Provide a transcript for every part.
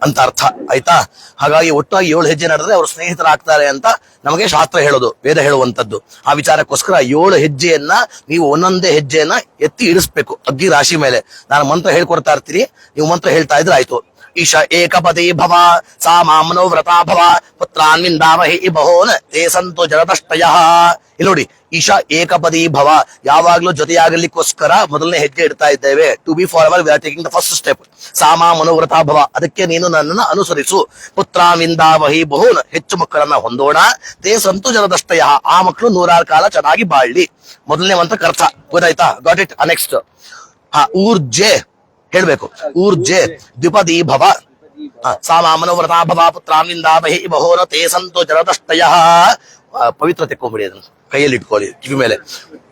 ಅಂತ ಅರ್ಥ ಆಯ್ತಾ. ಹಾಗಾಗಿ ಒಟ್ಟಾಗಿ 7 ಹೆಜ್ಜೆ ನಡೆದ್ರೆ ಅವರು ಸ್ನೇಹಿತರಾಗ್ತಾರೆ ಅಂತ ನಮಗೆ ಶಾಸ್ತ್ರ ಹೇಳೋದು, ವೇದ ಹೇಳುವಂತದ್ದು. ಆ ವಿಚಾರಕ್ಕೋಸ್ಕರ 7 ಹೆಜ್ಜೆಯನ್ನ ನೀವು ಒಂದೊಂದೇ ಹೆಜ್ಜೆಯನ್ನ ಎತ್ತಿ ಇಡಿಸ್ಬೇಕು ಅಗ್ಗಿ ರಾಶಿ ಮೇಲೆ. ನಾನು ಮಂತ್ರ ಹೇಳ್ಕೊಡ್ತಾ ಇರ್ತೀನಿ, ನೀವು ಮಂತ್ರ ಹೇಳ್ತಾ ಇದ್ರೆ ಆಯ್ತು. ಈಶ ಏಕಪದಿ ಭವ ಸಾ ಮಾಮನೋ ವ್ರತಾ ಭವ ಪುತ್ರಾನ್ವಿಂದಾಮಹಿ ಬಹೋನ್ ತೇ ಸಂತು ಜರದಷ್ಟಯ. ಇಲ್ಲಿ ನೋಡಿ, ಈಶಾ ಏಕಪದಿ ಭವ, ಯಾವಾಗ್ಲೂ ಜೊತೆಯಾಗಲಿಕ್ಕೋಸ್ಕರ ಮೊದಲನೇ ಹೆಜ್ಜೆ ಇಡ್ತಾ ಇದ್ದೇವೆ. To be forever we are taking the first step. ಸಾಮಾ ಮನೋವ್ರತಾ ಭವ, ಅದಕ್ಕೆ ನೀನು ನನ್ನನ್ನು ಅನುಸರಿಸು. ಪುತ್ರಾನ್ವಿಂದಾಮಹಿ ಬಹೋನ್, ಹೆಚ್ಚು ಮಕ್ಕಳನ್ನ ಹೊಂದೋಣ. ತೇ ಸಂತು ಜರದಷ್ಟಯ, ಆ ಮಕ್ಕಳು 100 ಕಾಲ ಚೆನ್ನಾಗಿ ಬಾಳ್ಲಿ. ಮೊದಲನೇ ಮಂತ್ರ ಕರ್ತ, ಗೊತ್ತಾಯ್ತಾ? Got it. ನೆಕ್ಸ್ಟ್ ಊರ್ಜೆ ಹೇಳ್ಬೇಕು. ಊರ್ಜೆ ದ್ವಿಪದಿ ಭವ ಸಾಮಾ ಮನೋವ್ರತಾ ಭವ ಪುತ್ರಾನ್ವಿಂದಾಮಹಿ ಬಹೋನ ತೇ ಸಂತು ಜರದಷ್ಟಯ. ಪವಿತ್ರ ತೆಕ್ಕೊಂಬಿಡಿ, ಅದನ್ನು ಕೈಯಲ್ಲಿ ಇಟ್ಕೊಳ್ಳಿ ಕಿವಿ ಮೇಲೆ.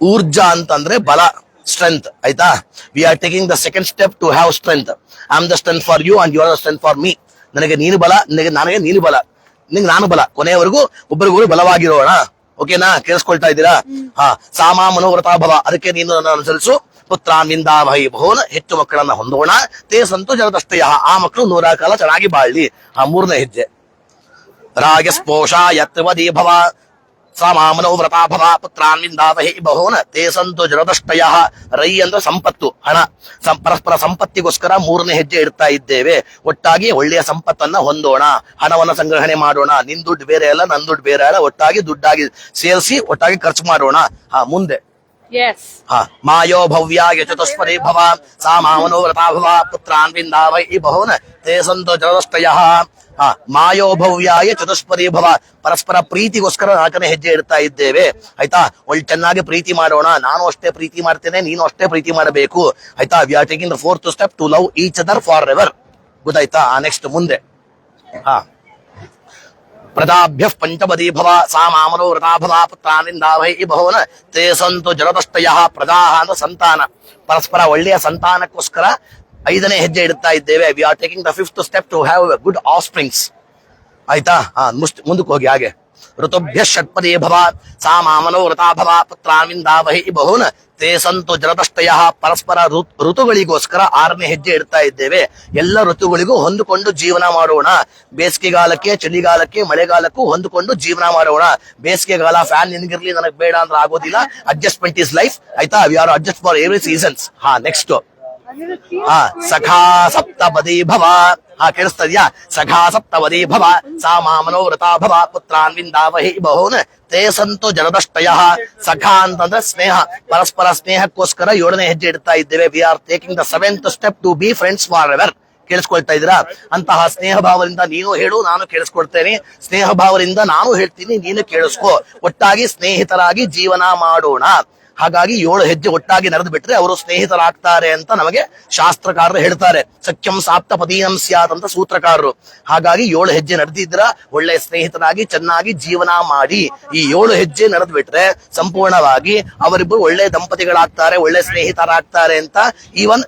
ಊರ್ಜಾ ಅಂತಂದ್ರೆ ಬಲ, ಸ್ಟ್ರೆಂತ್ ಆಯ್ತಾ. We are taking the second step to have strength. I am the strength for you and you are the strength for me. ನನಗೆ ನೀನು ಬಲ, ನನಗೆ ನೀನು ಬಲ, ನಿಂಗೆ ನಾನು ಬಲ. ಕೊನೆಯವರೆಗೂ ಒಬ್ಬರಿಗೂ ಬಲವಾಗಿರೋಣ. ಓಕೆನಾ? ಕೇಳಿಸ್ಕೊಳ್ತಾ ಇದ್ದೀರಾ? ಸಾಮಾ ಮನೋವ್ರತಾ ಭವ, ಅದಕ್ಕೆ ನೀನು ನನ್ನ ಅನುಸರಿಸು. ಪುತ್ರಾನ್ವಿಂದಾಮಹಿ ಬಹೋನ್, ಹೆಚ್ಚು ಮಕ್ಕಳನ್ನ ಹೊಂದೋಣ. ತೇ ಸಂತು ಜರದಷ್ಟಯ, ಆ ಮಕ್ಕಳು 100 ಕಾಲ ಚೆನ್ನಾಗಿ ಬಾಳ್ಲಿ. ಮೂರನೇ ಹೆಜ್ಜೆ ರಾಗಸ್ಪೋಷ ಯತ್ವದಿ ಭವ ಸಾಮಾ ಮನೋವ್ರತಾ ಭವ ಪುತ್ರಾನ್ವಿಂದಾಮಹಿ ಬಹೋನ್ ತೇ ಸಂತು ಜರದಷ್ಟಯ. ರೈ ಅಂದ್ರೆ ಸಂಪತ್ತು, ಹಣ. ಪರಸ್ಪರ ಸಂಪತ್ತಿಗೋಸ್ಕರ 3ನೇ ಹೆಜ್ಜೆ ಇಡ್ತಾ ಇದ್ದೇವೆ. ಒಟ್ಟಾಗಿ ಒಳ್ಳೆಯ ಸಂಪತ್ತನ್ನ ಹೊಂದೋಣ, ಹಣವನ್ನ ಸಂಗ್ರಹಣೆ ಮಾಡೋಣ. ನಿನ್ ದುಡ್ಡು ಬೇರೆ ಅಲ್ಲ, ನನ್ ದುಡ್ಡು ಬೇರೆ ಅಲ್ಲ, ಒಟ್ಟಾಗಿ ದುಡ್ಡಾಗಿ ಸೇರಿಸಿ ಒಟ್ಟಾಗಿ ಖರ್ಚು ಮಾಡೋಣ. ಮುಂದೆ ಮಾಯೋ ಭವ್ಯಾಯ ಚತುಷ್ಪದಿ ಭವ ಸಾಮಾ ಮನೋವ್ರತಾ ಭವ ಪುತ್ರಾನ್ವಿಂದಾಮಹಿ ಬಹೋನ್ ತೇ ಸಂತು ಜರದಷ್ಟಯ. ಮಾಯೋ ಭವ್ಯಾಯ ಚತುಷ್ಪದಿ ಭವ, ಪರಸ್ಪರ ಪ್ರೀತಿಗೋಸ್ಕರ 4ನೇ ಹೆಜ್ಜೆ ಇಡ್ತಾ ಇದ್ದೇವೆ. ಆಯ್ತಾ? ಒಳ್ಳೆ ಚೆನ್ನಾಗಿ ಪ್ರೀತಿ ಮಾಡೋಣ. ನಾನು ಅಷ್ಟೇ ಪ್ರೀತಿ ಮಾಡ್ತೇನೆ, ನೀನು ಅಷ್ಟೇ ಪ್ರೀತಿ ಮಾಡಬೇಕು. ಆಯ್ತಾ? We are taking the 4th step to love each other forever. ಗೊತ್ತಾಯ್ತಾ? ನೆಕ್ಸ್ಟ್ ಮುಂದೆ ಪ್ರಜಾಭ್ಯ ಪಂಚಪದಿ ಭವ ಸಾಮಾ ಮನೋವ್ರತಾ ಭವ ಪುತ್ರಾನ್ವಿಂದಾಮಹಿ ಬಹೋನ್ ತೇ ಸಂತು ಜರದಷ್ಟಯ. ಪ್ರಜಾ ಅಂದ್ರೆ ಸಂತಾನ, ಪರಸ್ಪರ ಒಳ್ಳೆಯ ಸಂತಾನಕ್ಕೋಸ್ಕರ 5ನೇ ಹೆಜ್ಜೆ ಇಡ್ತಾ ಇದ್ದೇವೆ. We are taking the 5th step to have good offsprings. ಆಯ್ತಾ? ಮುಂದಕ್ಕೆ ಹೋಗಿ ಹಾಗೆ. ಋತುಭ್ಯ ಷಟ್ಪದಿ ಭವ ಸಾಮಾ ಮನೋವ್ರತಾ ಭವ ಪುತ್ರಾನ್ವಿಂದಾಮಹಿ ಬಹೋನ್ ತೇ ಸಂತು ಜರದಷ್ಟಯ. ಪರಸ್ಪರ ಋತುಗಳಿಗೋಸ್ಕರ 6ನೇ ಹೆಜ್ಜೆ ಇಡ್ತಾ ಇದ್ದೇವೆ. ಎಲ್ಲ ಋತುಗಳಿಗೂ ಹೊಂದಿಕೊಂಡು ಜೀವನ ಮಾಡೋಣ. ಬೇಸಿಗೆಗಾಲಕ್ಕೆ, ಚಳಿಗಾಲಕ್ಕೆ, ಮಳೆಗಾಲಕ್ಕೂ ಹೊಂದಿಕೊಂಡು ಜೀವನ ಮಾಡೋಣ. ಬೇಸಿಗೆಗಾಲ ಫ್ಯಾನ್ ನಿನಗಿರ್ಲಿ, ನನಗೆ ಬೇಡ ಅಂದ್ರೆ ಆಗೋದಿಲ್ಲ. Adjustment is life. ಆಯ್ತಾ? We are adjust for every seasons. Next ಸಖಾ ಸಪ್ತಪದಿ ಭವ. ಕೇಳಿಸ್ತಾ ಇದೆಯಾ? ಸಖಾ ಸಪ್ತಪದಿ ಭವ ಸಾಮಾ ಮನೋವ್ರತಾ ಭವ ಪುತ್ರಾನ್ವಿಂದಾಮಹಿ ಬಹೋನ್ ತೇ ಸಂತು ಜರದಷ್ಟಯ. ಸಖಾ ಅಂತಂದ್ರೆ ಸ್ನೇಹ, ಪರಸ್ಪರ ಸ್ನೇಹಕ್ಕೋಸ್ಕರ 7ನೇ ಹೆಜ್ಜೆ ಇಡ್ತಾ ಇದ್ದೇವೆ. We are taking the 7th step to be friends forever. ಕೇಳಿಸ್ಕೊಳ್ತಾ ಇದ್ದೀರಾ? ಅಂತಹ ಸ್ನೇಹ ಭಾವದಿಂದ ನೀನು ಹೇಳು, ನಾನು ಕೇಳಿಸ್ಕೊಳ್ತೇನೆ. ಸ್ನೇಹ ಭಾವದಿಂದ ನಾನು ಹೇಳ್ತೀನಿ, ನೀನು ಕೇಳಿಸ್ಕೊ. ಒಟ್ಟಾಗಿ ಸ್ನೇಹಿತರಾಗಿ ಜೀವನ ಮಾಡೋಣ. ಹಾಗಾಗಿ 7 ಹೆಜ್ಜೆ ಒಟ್ಟಾಗಿ ನಡೆದು ಬಿಟ್ರೆ ಅವರು ಸ್ನೇಹಿತರಾಗ್ತಾರೆ ಅಂತ ನಮಗೆ ಶಾಸ್ತ್ರಕಾರರು ಹೇಳ್ತಾರೆ. ಸಖ್ಯಂ ಸಾಪ್ತ ಪದೀನಂ ಸ್ಯಾತ್ ಅಂತ ಸೂತ್ರಕಾರರು. ಹಾಗಾಗಿ 7 ಹೆಜ್ಜೆ ನಡೆದಿದ್ರ ಒಳ್ಳೆ ಸ್ನೇಹಿತರಾಗಿ ಚೆನ್ನಾಗಿ ಜೀವನ ಮಾಡಿ. ಈ 7 ಹೆಜ್ಜೆ ನಡೆದು ಬಿಟ್ರೆ ಸಂಪೂರ್ಣವಾಗಿ ಅವರಿಬ್ಬರು ಒಳ್ಳೆ ದಂಪತಿಗಳಾಗ್ತಾರೆ, ಒಳ್ಳೆ ಸ್ನೇಹಿತರಾಗ್ತಾರೆ ಅಂತ even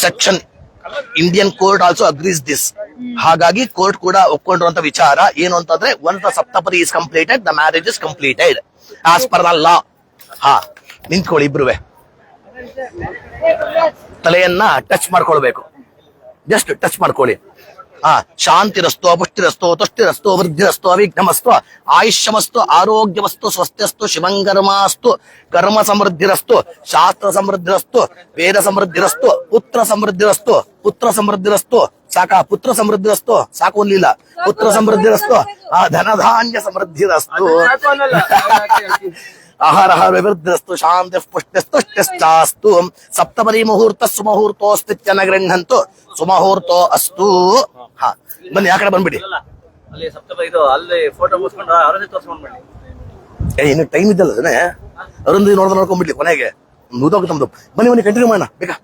section Indian court also agrees this. ಹಾಗಾಗಿ ಕೋರ್ಟ್ ಕೂಡ ಒಪ್ಕೊಂಡಿರುವಂತ ವಿಚಾರ ಏನು ಅಂತಂದ್ರೆ, once the Saptapadi is completed, the marriage is completed as per the law. ನಿಂತ್ಕೊಳ್ಳಿ ಇಬ್ರುವೆ. ತಲೆಯನ್ನ ಟಚ್ ಮಾಡ್ಕೊಳ್ಬೇಕು, ಜಸ್ಟ್ ಟಚ್ ಮಾಡ್ಕೊಳ್ಳಿ. ಶಾಂತಿರಸ್ತು, ಪುಷ್ಟಿರಸ್ತು, ತುಷ್ಟಿರಸ್ತು, ವೃದ್ಧಿರಸ್ತು, ಅವಿಘ್ನಮಸ್ತು, ಆಯುಷ್ಯಮಸ್ತು, ಆರೋಗ್ಯವಸ್ತು, ಸ್ವಸ್ಥಸ್ತು, ಶಿವಂಗರ್ಮಾಸ್ತು, ಕರ್ಮ ಸಮೃದ್ಧಿರಸ್ತು, ಶಾಸ್ತ್ರ ಸಮೃದ್ಧಿರಸ್ತು, ವೇದ ಸಮೃದ್ಧಿರಸ್ತು, ಪುತ್ರ ಸಮೃದ್ಧಿರಸ್ತು. ಪುತ್ರ ಸಮೃದ್ಧಿರಸ್ತು ಸಾಕಾ? ಪುತ್ರ ಸಮೃದ್ಧಿರಸ್ತು ಸಾಕು ಅನ್ಲಿಲ್ಲ. ಪುತ್ರ ಸಮೃದ್ಧಿರಸ್ತು, ಧನಧಾನ್ಯ ಸಮೃದ್ಧಿರಸ್ತು, ಆಹಾರ ವಿವೃದ್ಧಿರಸ್ತು, ಶಾಂತಿ ಪುಷ್ಟಿಸ್ತುಷ್ಟಿಶ್ಚಾಸ್ತು. ಸಪ್ತಪದಿ ಮುಹೂರ್ತ ಸುಮುಹೂರ್ತೋಸ್ತಿತ್ಯನ ಗೃಹಂತು ಸುಮುಹೂರ್ತೋ ಅಸ್ತು. ಬನ್ನಿ ಆ ಕಡೆ ಬಂದ್ಬಿಡಿ. ಇನ್ನು ಟೈಮ್ ಇದ್ದಲ್ಲ ಅರುಂಧತಿ ನೋಡ್ಕೊಂಡ್ಬಿಡ್ಲಿ ಕೊನೆಗೆ ಮುಗಿದೋಗುತ್ತೆ ನಮ್ದು. ಬನ್ನಿ ಕಂಟಿನ್ಯೂ ಮಾಡೋಣ ಬೇಕಾ?